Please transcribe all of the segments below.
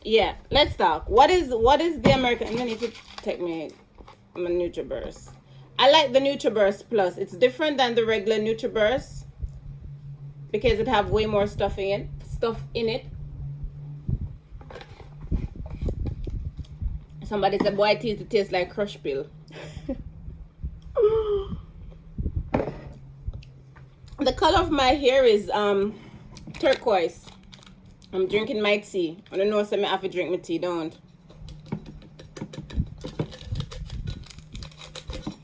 Yeah, let's talk. What is the American? I need to take my NutriBurst. I like the NutriBurst Plus. It's different than the regular NutriBurst because it have way more stuff in it. Somebody said, "Boy, it tastes like crush pill." The color of my hair is turquoise. I'm drinking my tea. I don't know if I have to drink my tea, don't.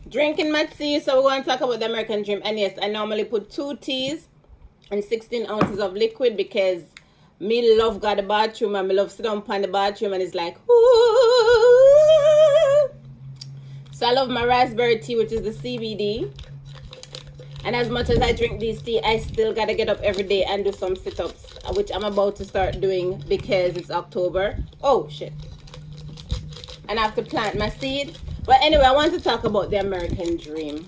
Drinking my tea, so we're going to talk about the American Dream. And yes, I normally put 2 teas and 16 ounces of liquid because me love go to the bathroom and me love sit down on the bathroom and it's like, ooh. So I love my raspberry tea, which is the CBD. And as much as I drink this tea, I still gotta get up every day and do some sit-ups, which I'm about to start doing because it's October. Oh, shit. And I have to plant my seed. But anyway, I want to talk about the American Dream.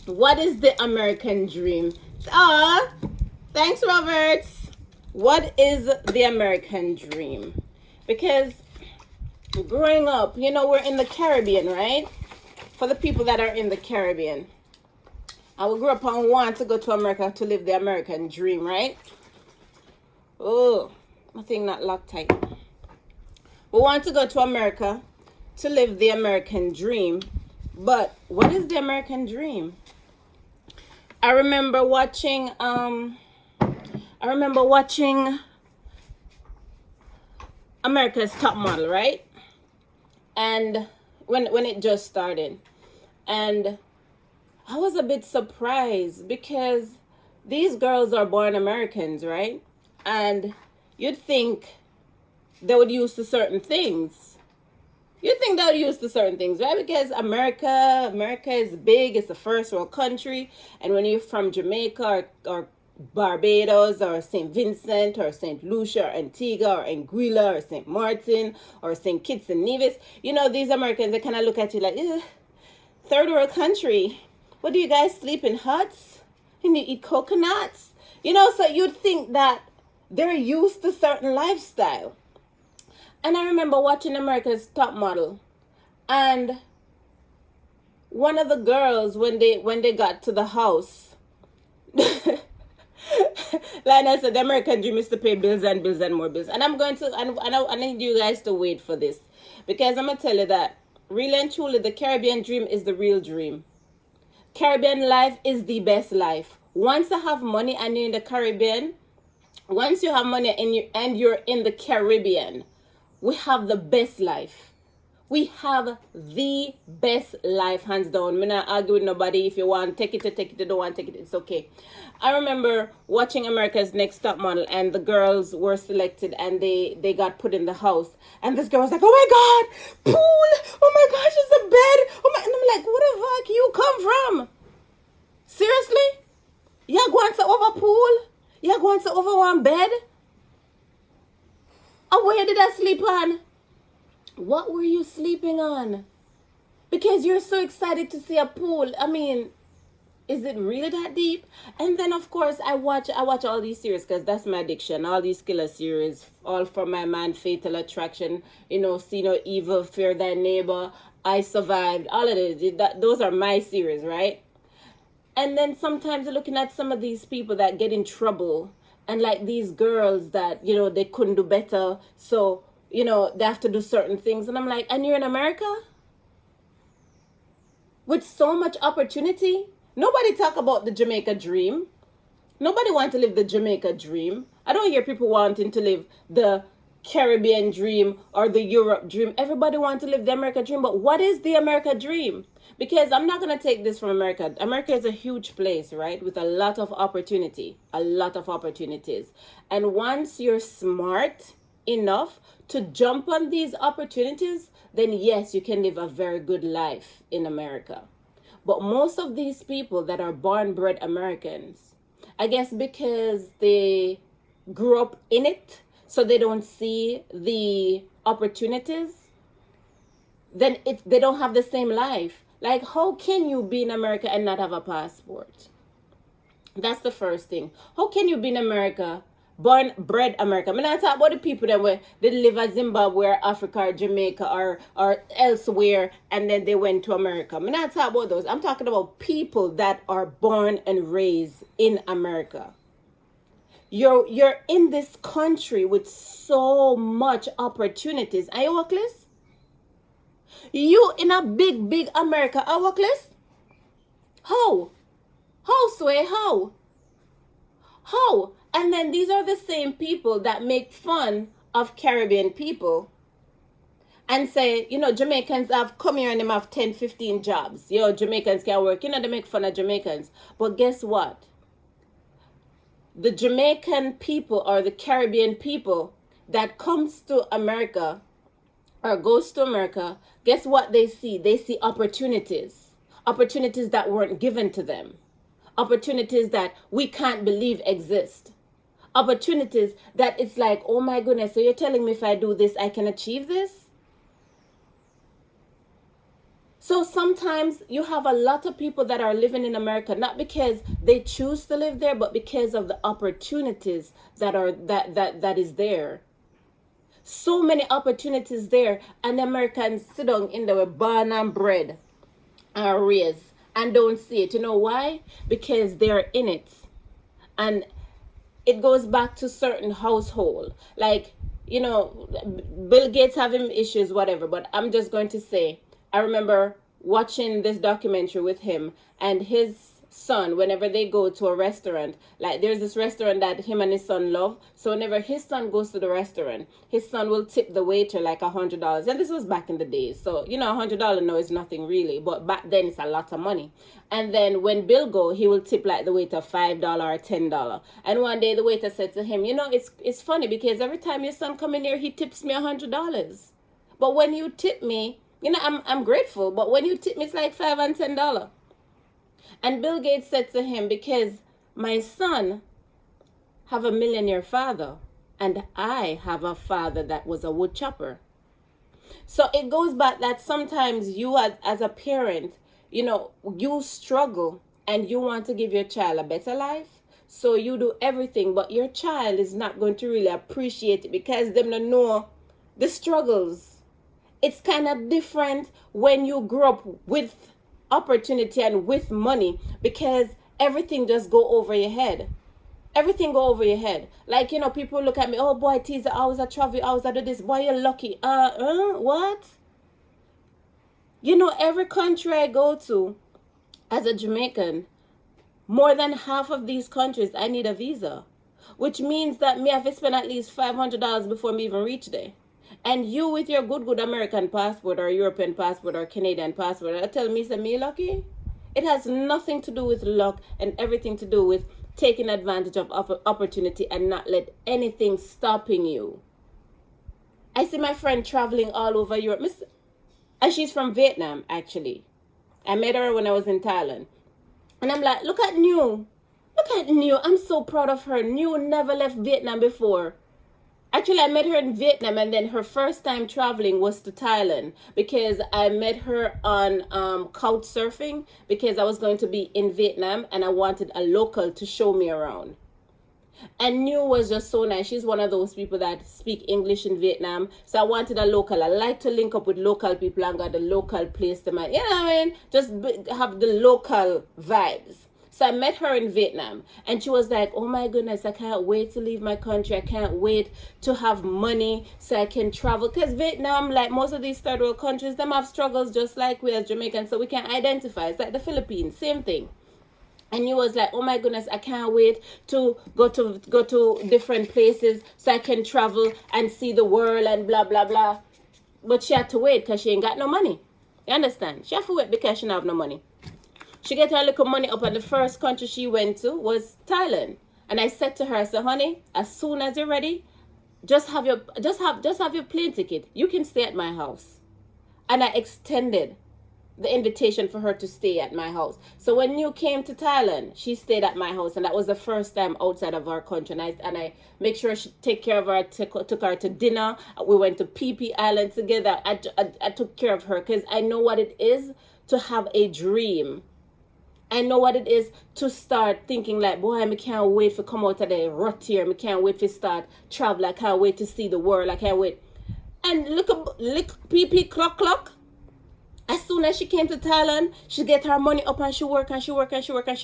What is the American Dream? Thanks, Roberts. What is the American Dream? Because growing up, we're in the Caribbean, right? For the people that are in the Caribbean. I grew up and want to go to America to live the American dream, right? Oh, my thing not locked tight. We want to go to America to live the American dream. But what is the American dream? I remember watching America's Top Model, right? And when it just started. And I was a bit surprised because these girls are born Americans, right? And you'd think they would use to certain things. Right? Because America is big. It's the first world country. And when you're from Jamaica or Barbados or St. Vincent or St. Lucia or Antigua or Anguilla or St. Martin or St. Kitts and Nevis, these Americans, they kind of look at you like, third world country. What do you guys sleep in huts? And you eat coconuts? So you'd think that they're used to certain lifestyle. And I remember watching America's Top Model. And one of the girls, when they got to the house, like I said, the American dream is to pay bills and bills and more bills. And I'm going to, and I need you guys to wait for this. Because I'm going to tell you that, really and truly, the Caribbean dream is the real dream. Caribbean life is the best life. Once you have money and you're in the Caribbean, once you have money and you're in the Caribbean, we have the best life. We have the best life, hands down. I'm not argue with nobody. If you want, take it, take it. You don't want, take it. It's okay. I remember watching America's Next Top Model, and the girls were selected, and they got put in the house. And this girl was like, "Oh my God, pool! Oh my gosh, it's a bed! Oh my!" And I'm like, "Where the fuck you come from? Seriously? You're going to over pool? You're going to over one bed? Oh, where did I sleep on? What were you sleeping on? Because you're so excited to see a pool. I mean, is it really that deep?" And then of course I watch all these series because that's my addiction. All these killer series, All For My Man, Fatal Attraction, See No Evil, Fear Thy Neighbor, I Survived, all of it. Those are my series, right? And then sometimes looking at some of these people that get in trouble, and like these girls that they couldn't do better, so they have to do certain things. And I'm like, and you're in America? With so much opportunity? Nobody talk about the Jamaica dream. Nobody want to live the Jamaica dream. I don't hear people wanting to live the Caribbean dream or the Europe dream. Everybody wants to live the America dream. But what is the America dream? Because I'm not going to take this from America. America is a huge place, right? With a lot of opportunity. A lot of opportunities. And once you're smart enough to jump on these opportunities, then yes, you can live a very good life in America. But most of these people that are born-bred Americans, I guess because they grew up in it, so they don't see the opportunities, then they don't have the same life. Like, how can you be in America and not have a passport? That's the first thing. How can you be in America born, bred America. I'm not talking about the people that were they live in Zimbabwe or Africa or Jamaica or elsewhere and then they went to America. I'm not talking about those. I'm talking about people that are born and raised in America. You're in this country with so much opportunities. Are you workless? You in a big America are workless? How? How, Sway? How? How? And then these are the same people that make fun of Caribbean people and say, Jamaicans have come here and them have 10, 15 jobs. Jamaicans can work. They make fun of Jamaicans. But guess what? The Jamaican people or the Caribbean people that comes to America or goes to America, guess what they see? They see opportunities. Opportunities that weren't given to them. Opportunities that we can't believe exist. Opportunities that it's like, oh my goodness, so you're telling me if I do this, I can achieve this? So sometimes you have a lot of people that are living in America, not because they choose to live there, but because of the opportunities that is there. So many opportunities there, and Americans sit down in the born and bred and raised and don't see it. You know why? Because they're in it. And it goes back to certain household. Like, Bill Gates having issues, whatever. But I'm just going to say, I remember watching this documentary with him and his son. Whenever they go to a restaurant, like there's this restaurant that him and his son love, so whenever his son goes to the restaurant, his son will tip the waiter like $100. And this was back in the days, so $100 now is nothing really, but back then it's a lot of money. And then when Bill go, he will tip like the waiter $5 or $10. And one day the waiter said to him, it's funny because every time your son come in here, he tips me $100, but when you tip me, I'm grateful, but when you tip me, it's like $5 and $10. And Bill Gates said to him, because my son have a millionaire father, and I have a father that was a wood chopper. So it goes back that sometimes you as a parent, you struggle and you want to give your child a better life. So you do everything, but your child is not going to really appreciate it because they don't know the struggles. It's kind of different when you grow up with opportunity and with money, because everything just go over your head. Everything go over your head. Like, people look at me, oh boy, Teaser, I was a travel, I was a do this, boy, you're lucky. What? Every country I go to as a Jamaican, more than half of these countries, I need a visa. Which means that me have to spend at least $500 before me even reach there. And you with your good American passport or European passport or Canadian passport, tell me, say me lucky? It has nothing to do with luck and everything to do with taking advantage of opportunity and not let anything stopping you. I see my friend traveling all over Europe. And she's from Vietnam, actually. I met her when I was in Thailand. And I'm like, look at New. Look at New. I'm so proud of her. New never left Vietnam before. Actually, I met her in Vietnam, and then her first time traveling was to Thailand because I met her on couch surfing because I was going to be in Vietnam and I wanted a local to show me around. And New was just so nice. She's one of those people that speak English in Vietnam. So I wanted a local. I like to link up with local people and got the local place to my, just have the local vibes. So I met her in Vietnam and she was like, oh my goodness, I can't wait to leave my country. I can't wait to have money so I can travel. Because Vietnam, like most of these third world countries, them have struggles just like we as Jamaicans. So we can identify. It's like the Philippines, same thing. And you was like, oh my goodness, I can't wait to go to different places so I can travel and see the world and blah, blah, blah. But she had to wait because she ain't got no money. You understand? She had to wait because she don't have no money. She get her little money up, and the first country she went to was Thailand. And I said to her, I said, honey, as soon as you're ready, just have your plane ticket. You can stay at my house. And I extended the invitation for her to stay at my house. So when you came to Thailand, she stayed at my house, and that was the first time outside of our country. And I make sure she take care of her. Took her to dinner. We went to Phi Phi Island together. I took care of her because I know what it is to have a dream I know what it is to start thinking like, boy, I can't wait to come out of the rut here. I can't wait to start travel. I can't wait to see the world. I can't wait. And look, PP clock. As soon as she came to Thailand, she get her money up and she work and she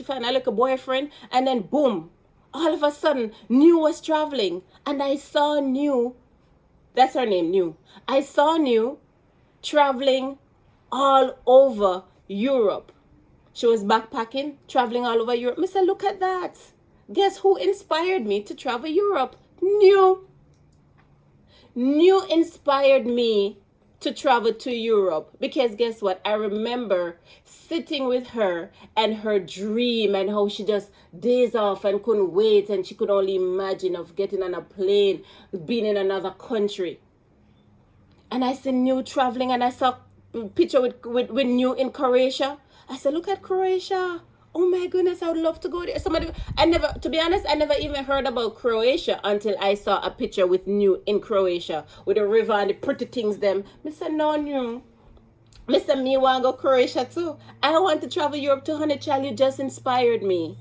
find a little boyfriend. And then boom, all of a sudden, New was traveling. And I saw New, that's her name, New. I saw New traveling all over Europe. She was backpacking, traveling all over Europe. I said, look at that. Guess who inspired me to travel Europe? New. New inspired me to travel to Europe. Because guess what? I remember sitting with her and her dream and how she just days off and couldn't wait. And she could only imagine of getting on a plane, being in another country. And I see New traveling and I saw a picture with New in Croatia. I said, look at Croatia. Oh my goodness, I would love to go there. To be honest, I never even heard about Croatia until I saw a picture with New in Croatia with the river and the pretty things them. I said, no, New. I said, me want to go Croatia too. I want to travel Europe to Honey Child. You just inspired me.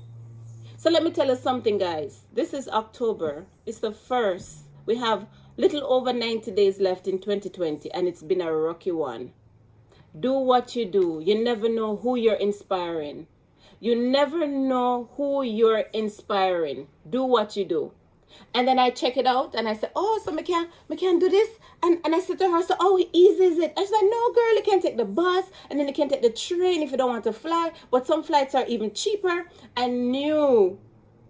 So let me tell you something, guys. This is October. It's the first. We have little over 90 days left in 2020 and it's been a rocky one. Do what you do. You never know who you're inspiring. You never know who you're inspiring. Do what you do. And then I check it out and I said, oh, so I can do this. And I said to her, so how easy is it? I said, no, girl, you can take the bus and then you can take the train if you don't want to fly. But some flights are even cheaper. And New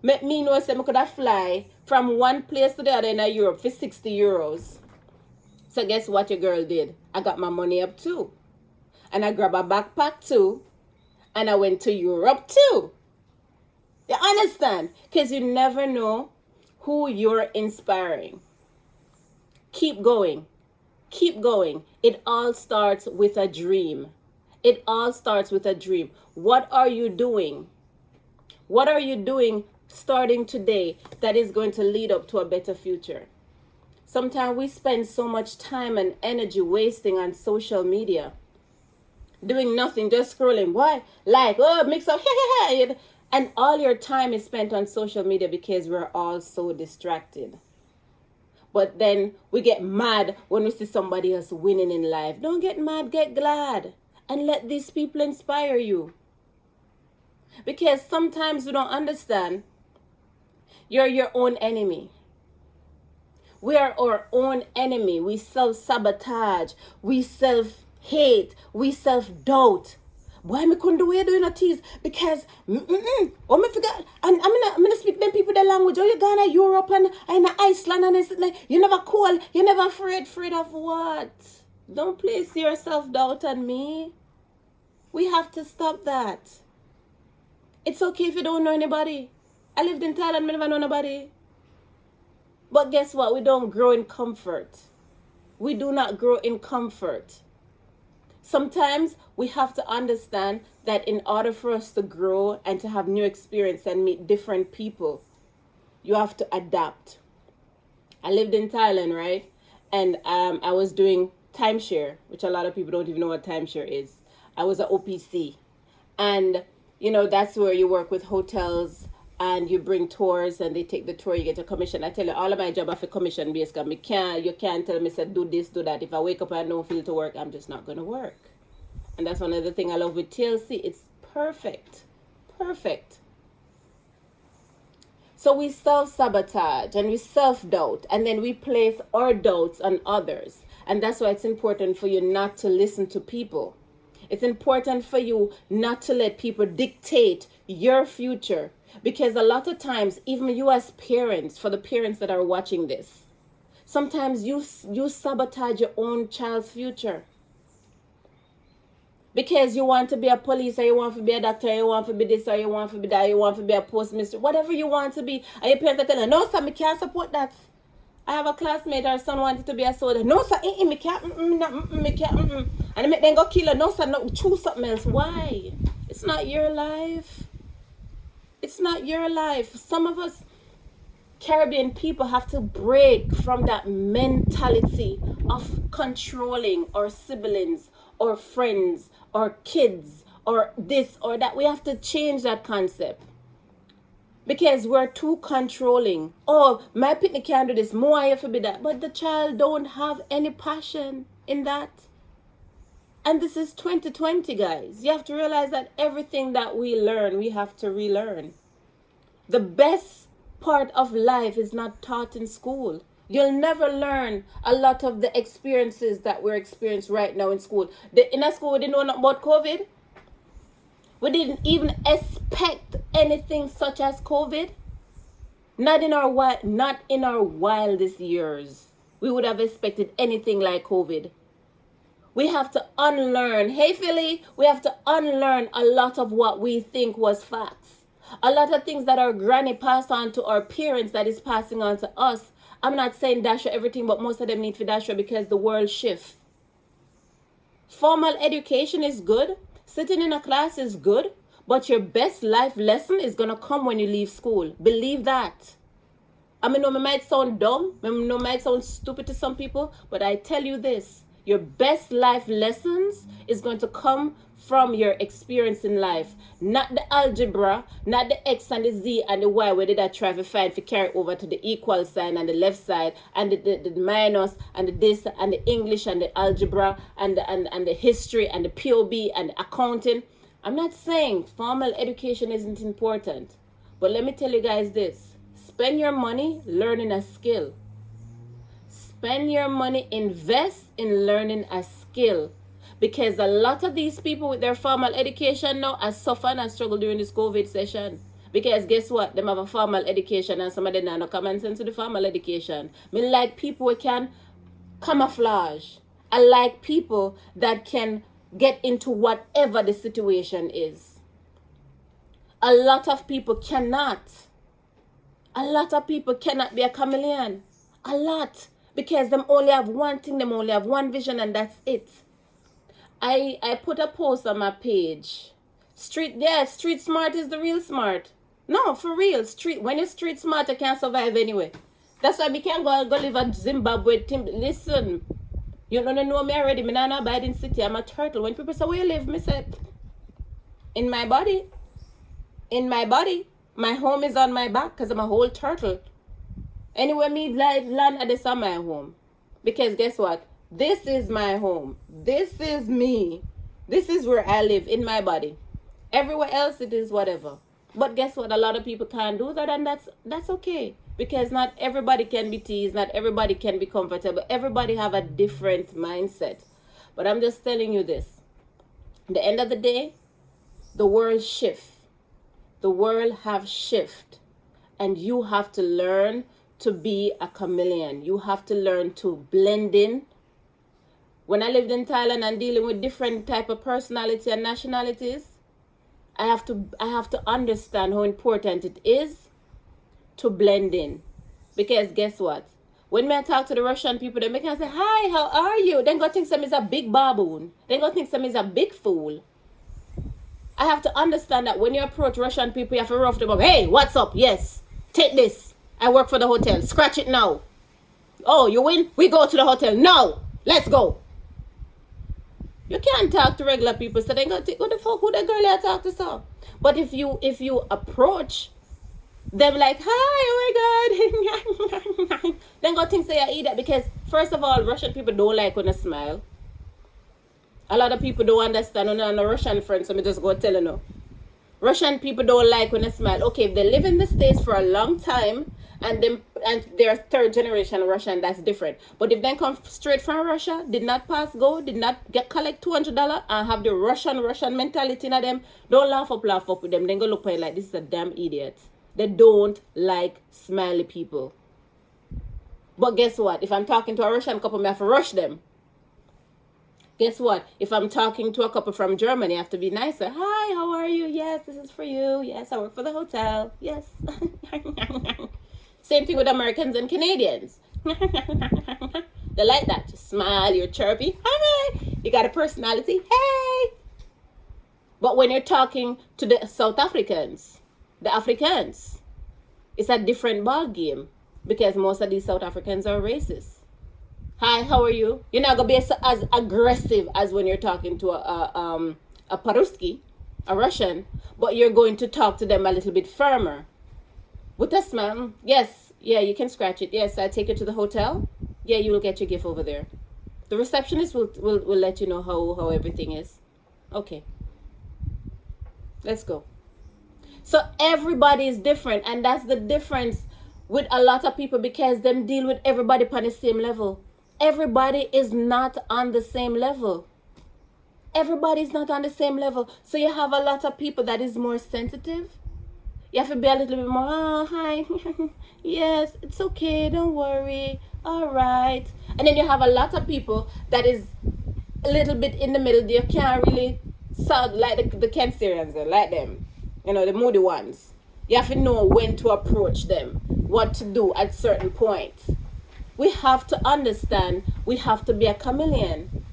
make me know I could fly from one place to the other in Europe for 60 euros. So guess what your girl did? I got my money up too. And I grabbed a backpack too. And I went to Europe too. You understand? Because you never know who you're inspiring. Keep going. Keep going. It all starts with a dream. It all starts with a dream. What are you doing? What are you doing starting today that is going to lead up to a better future? Sometimes we spend so much time and energy wasting on social media. Doing nothing, just scrolling. Why? Like, oh, mix up. And all your time is spent on social media because we're all so distracted. But then we get mad when we see somebody else winning in life. Don't get mad, get glad. And let these people inspire you. Because sometimes you don't understand. You're your own enemy. We are our own enemy. We self-sabotage. We self-hate. We self-doubt. Why me couldn't do what you're doing at tease? Because oh me forgot. And I'm gonna speak them people their language. Oh, you gone to Europe and Iceland and it's like you never cool, you never afraid of what? Don't place your self-doubt on me. We have to stop that. It's okay if you don't know anybody. I lived in Thailand, I never know nobody. But guess what? We don't grow in comfort. We do not grow in comfort. Sometimes we have to understand that in order for us to grow and to have new experience and meet different people, you have to adapt. I lived in Thailand, right? And I was doing timeshare, which a lot of people don't even know what timeshare is. I was an OPC. And, that's where you work with hotels and you bring tours and they take the tour, you get a commission. I tell you, all of my job are for commission based. You can't tell me, say, do this, do that. If I wake up and I don't feel to work, I'm just not going to work. And that's one of the things I love with TLC. It's perfect. Perfect. So we self-sabotage and we self-doubt. And then we place our doubts on others. And that's why it's important for you not to listen to people. It's important for you not to let people dictate your future. Because a lot of times, even you as parents, for the parents that are watching this, sometimes you sabotage your own child's future. Because you want to be a police, or you want to be a doctor, or you want to be this, or you want to be that, you want to be a postmaster, whatever you want to be. And your parents are telling you, no, sir, me can't support that. I have a classmate, her son wanted to be a soldier. No, sir, me can't, me can't, And they make them go kill her. No, sir, no, choose something else. Why? It's not your life. It's not your life. Some of us Caribbean people have to break from that mentality of controlling our siblings or friends or kids or this or that. We have to change that concept because we're too controlling. Oh, my picnic can't do this, more I have to be that. But the child don't have any passion in that. And this is 2020, guys. You have to realize that everything that we learn, we have to relearn. The best part of life is not taught in school. You'll never learn a lot of the experiences that we're experiencing right now in school. In a school, we didn't know nothing about COVID. We didn't even expect anything such as COVID. Not in our wildest years. We would have expected anything like COVID. We have to unlearn. Hey, Philly, we have to unlearn a lot of what we think was facts. A lot of things that our granny passed on to our parents that is passing on to us. I'm not saying dash everything, but most of them need to dash because the world shifts. Formal education is good. Sitting in a class is good. But your best life lesson is going to come when you leave school. Believe that. I mean, it might sound dumb. I know it might sound stupid to some people. But I tell you this. Your best life lessons is going to come from your experience in life. Not the algebra, not the X and the Z and the Y where did I try to find for carry over to the equal sign and the left side and the minus and the this and the English and the algebra and the history and the POB and the accounting. I'm not saying formal education isn't important. But let me tell you guys this. Spend your money learning a skill. Spend your money, invest in learning a skill. Because a lot of these people with their formal education now are suffering and struggle during this COVID session. Because guess what? Them have a formal education and some of them no common sense to the formal education. I mean, like people who can camouflage. I like people that can get into whatever the situation is. A lot of people cannot. A lot of people cannot be a chameleon. A lot. Because them only have one thing, them only have one vision, and that's it. I put a post on my page. Street smart is the real smart. No, for real. When you're street smart, you can't survive anyway. That's why we can't go live at Zimbabwe. Listen, you don't know me already. Me not abide in city. I'm a turtle. When people say, where you live? Me say, in my body. In my body. My home is on my back because I'm a whole turtle. Anywhere me land at this on my home. Because guess what? This is my home. This is me. This is where I live, in my body. Everywhere else it is whatever. But guess what? A lot of people can't do that, and that's okay. Because not everybody can be teased, not everybody can be comfortable. Everybody have a different mindset. But I'm just telling you this. At the end of the day, the world shifts. The world have shift. And you have to learn to be a chameleon. You have to learn to blend in. When I lived in Thailand and dealing with different type of personality and nationalities, I have to understand how important it is to blend in. Because guess what? When I talk to the Russian people, they make me say, hi, how are you? Then go think some is a big baboon. Then go think some is a big fool. I have to understand that when you approach Russian people, you have to rough them up. Hey, what's up? Yes, take this. I work for the hotel. Scratch it now. Oh, you win? We go to the hotel. No, let's go. You can't talk to regular people, so they gonna think, what the fuck, who the girl you talk to so? But if you approach them like, hi, oh my god, then go think say you eat that. Because first of all, Russian people don't like when I smile. A lot of people don't understand. I'm not a Russian friend, so me just go tell you now. Russian people don't like when I smile. Okay, if they live in the States for a long time and they're third generation Russian, that's different. But if they come straight from Russia, did not pass go, did not collect $200 and have the Russian mentality in them, don't laugh up with them. Then go look at it like this is a damn idiot. They don't like smiley people. But guess what? If I'm talking to a Russian couple, I have to rush them. Guess what? If I'm talking to a couple from Germany, I have to be nicer. Hi, how are you? Yes, this is for you. Yes, I work for the hotel. Yes. Same thing with Americans and Canadians. They like that. Just smile, you're chirpy. Hi, you got a personality. Hey. But when you're talking to the South Africans, the Africans, it's a different ball game because most of these South Africans are racist. Hi, how are you? You're not gonna be as aggressive as when you're talking to a Paruski. a Russian, but you're going to talk to them a little bit firmer. With a smile, yes, yeah, you can scratch it. Yes, I take you to the hotel. Yeah, you will get your gift over there. The receptionist will let you know how everything is. Okay, let's go. So everybody is different, and that's the difference with a lot of people, because them deal with everybody on the same level. Everybody is not on the same level. Everybody's not on the same level. So you have a lot of people that is more sensitive. You have to be a little bit more, oh, hi. Yes, it's okay, don't worry. All right. And then you have a lot of people that is a little bit in the middle. You can't really sound like the Cancerians, like them. You know, the moody ones. You have to know when to approach them, what to do at certain points. We have to understand we have to be a chameleon.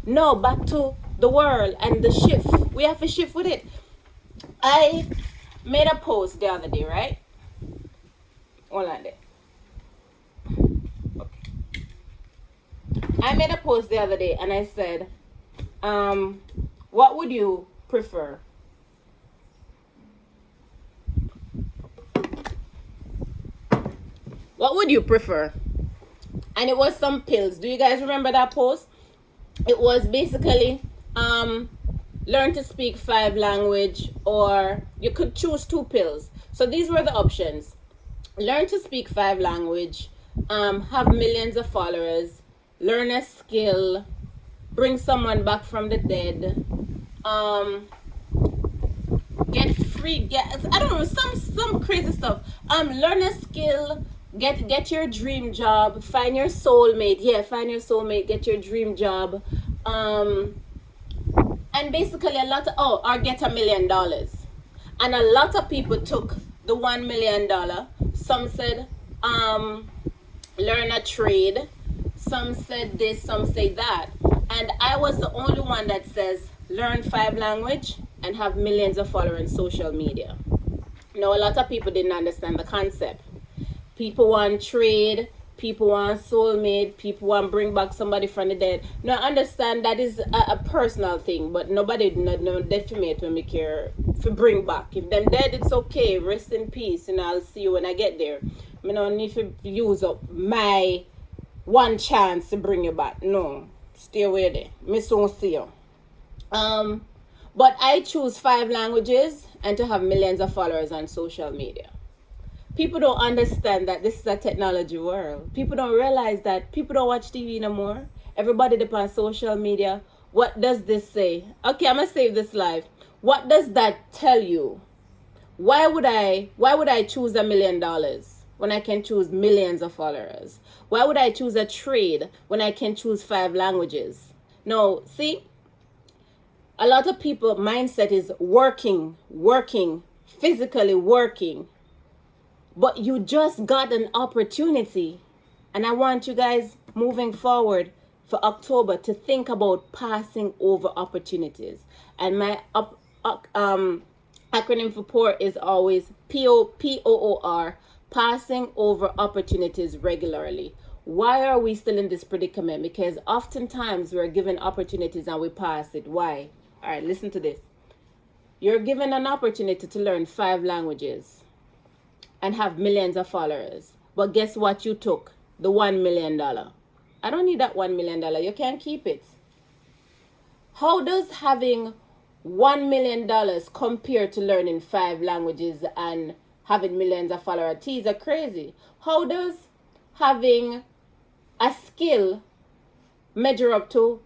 No, back to the world and the shift. We have to shift with it. I made a post the other day, right? Hold on there. Okay. I made a post the other day and I said, what would you prefer? What would you prefer? And it was some pills. Do you guys remember that post? It was basically learn to speak 5 language, or you could choose 2 pills. So these were the options. Learn to speak 5 language, have millions of followers, learn a skill, bring someone back from the dead, get free, I don't know, some crazy stuff. Learn a skill, get your dream job, find your soulmate. Yeah, find your soulmate, get your dream job. And basically or get $1 million. And a lot of people took the $1 million. Some said, learn a trade. Some said this, some say that. And I was the only one that says, learn 5 language and have millions of followers on social media. Now, a lot of people didn't understand the concept. People want trade, people want soulmate, people want bring back somebody from the dead. Now, I understand that is a personal thing, but nobody no defamate when we care to bring back. If them dead, it's okay. Rest in peace, and I'll see you when I get there. I don't need to use up my one chance to bring you back. No, stay away there. Me soon see you. But I choose 5 languages and to have millions of followers on social media. People don't understand that this is a technology world. People don't realize that people don't watch TV no more. Everybody depends on social media. What does this say? Okay, I'm gonna save this live. What does that tell you? Why would I choose $1 million when I can choose millions of followers? Why would I choose a trade when I can choose 5 languages? No, see, a lot of people mindset is working, physically working. But you just got an opportunity. And I want you guys moving forward for October to think about passing over opportunities. And my acronym for POOR is always POOR, passing over opportunities regularly. Why are we still in this predicament? Because oftentimes we're given opportunities and we pass it. Why? All right, listen to this. You're given an opportunity to learn 5 languages and have millions of followers. But guess what you took? The $1 million. I don't need that $1 million. You can't keep it. How does having $1 million compare to learning 5 languages and having millions of followers? These are crazy. How does having a skill measure up to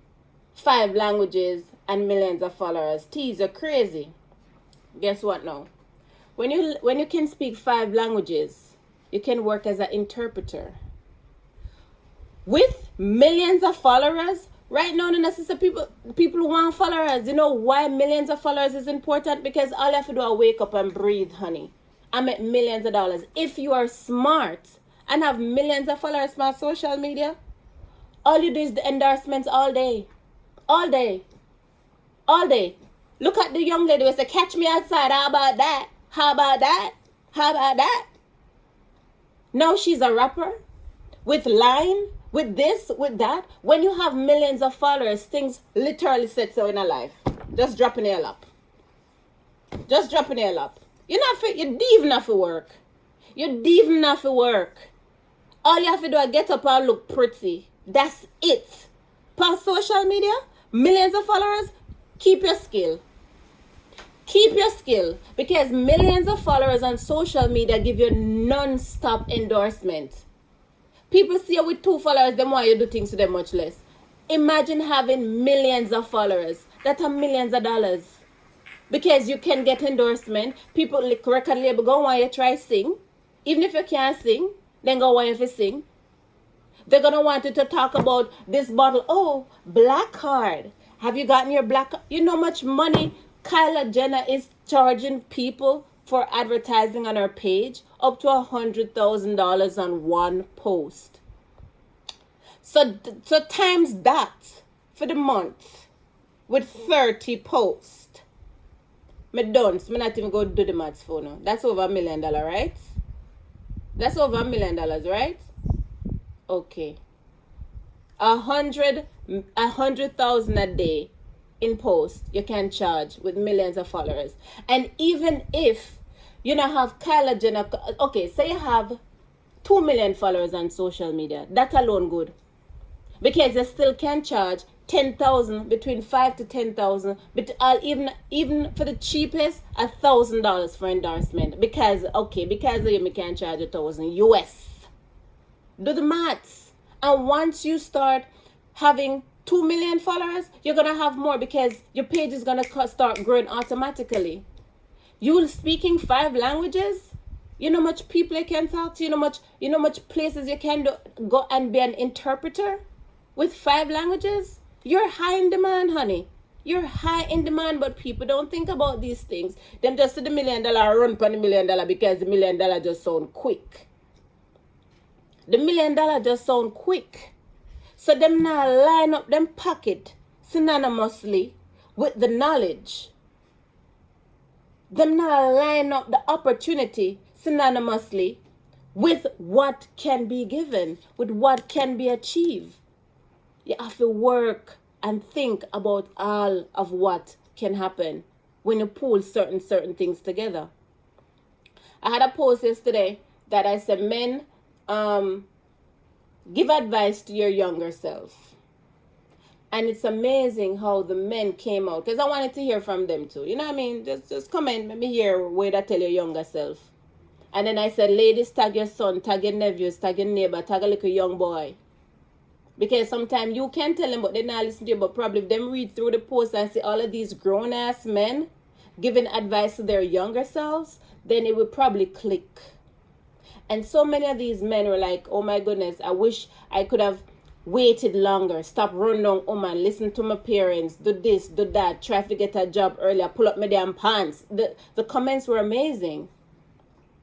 5 languages and millions of followers? These are crazy. Guess what now? When you can speak 5 languages, you can work as an interpreter. With millions of followers, right now, people want followers. You know why millions of followers is important? Because all you have to do is wake up and breathe, honey. I make millions of dollars. If you are smart and have millions of followers on social media, all you do is the endorsements all day. All day. All day. Look at the young lady who say, catch me outside. How about that? How about that? How about that? Now she's a rapper with line, with this, with that. When you have millions of followers, things literally set so in a life. Just drop in your lap. Just drop in your lap. You even have to work. You even have to work. All you have to do is get up and look pretty. That's it. On social media, millions of followers, keep your skill. Keep your skill, because millions of followers on social media give you non-stop endorsement. People see you with 2 followers, them want you do things to them much less. Imagine having millions of followers. That are millions of dollars. Because you can get endorsement. People like record label go want you try sing. Even if you can't sing, then go want you to sing. They're gonna want you to talk about this bottle. Oh, black card. Have you gotten your black card? You know how much money Kyla Jenner is charging people for advertising on her page? Up to $100,000 on one post. So times that for the month with 30 posts. Me done. So me not even go do the maths for now. That's over $1 million, right? That's over $1 million, right? Okay. 100,000 a day in post you can charge with millions of followers. And even if you don't have Kyla Jenner, okay, say you have 2 million followers on social media, that alone good, because you still can charge 10,000, between 5 to 10,000, but even for the cheapest, $1,000 for endorsement. Because you can charge $1,000 US. Do the maths. And once you start having 2 million followers, you're gonna have more, because your page is gonna start growing automatically. You speaking 5 languages, you know much people you can talk to, you know much places you can go and be an interpreter with 5 languages. You're high in demand, honey. You're high in demand, but people don't think about these things. Them just see the $1 million run for the $1 million, because the $1 million just sound quick. The $1 million just sound quick. So them now line up them pocket synonymously with the knowledge. Them now line up the opportunity synonymously with what can be given, with what can be achieved. You have to work and think about all of what can happen when you pull certain things together. I had a post yesterday that I said, men, give advice to your younger self. And it's amazing how the men came out, because I wanted to hear from them too. You know what I mean? Just comment, let me hear what I tell your younger self. And then I said, ladies, tag your son, tag your nephews, tag your neighbor, tag a little young boy. Because sometimes you can tell them, but they not listen to you. But probably if them read through the post and see all of these grown-ass men giving advice to their younger selves, then it will probably click. And so many of these men were like, oh my goodness, I wish I could have waited longer. Stop running down home and listen to my parents. Do this, do that. Try to get a job earlier. Pull up my damn pants. The comments were amazing.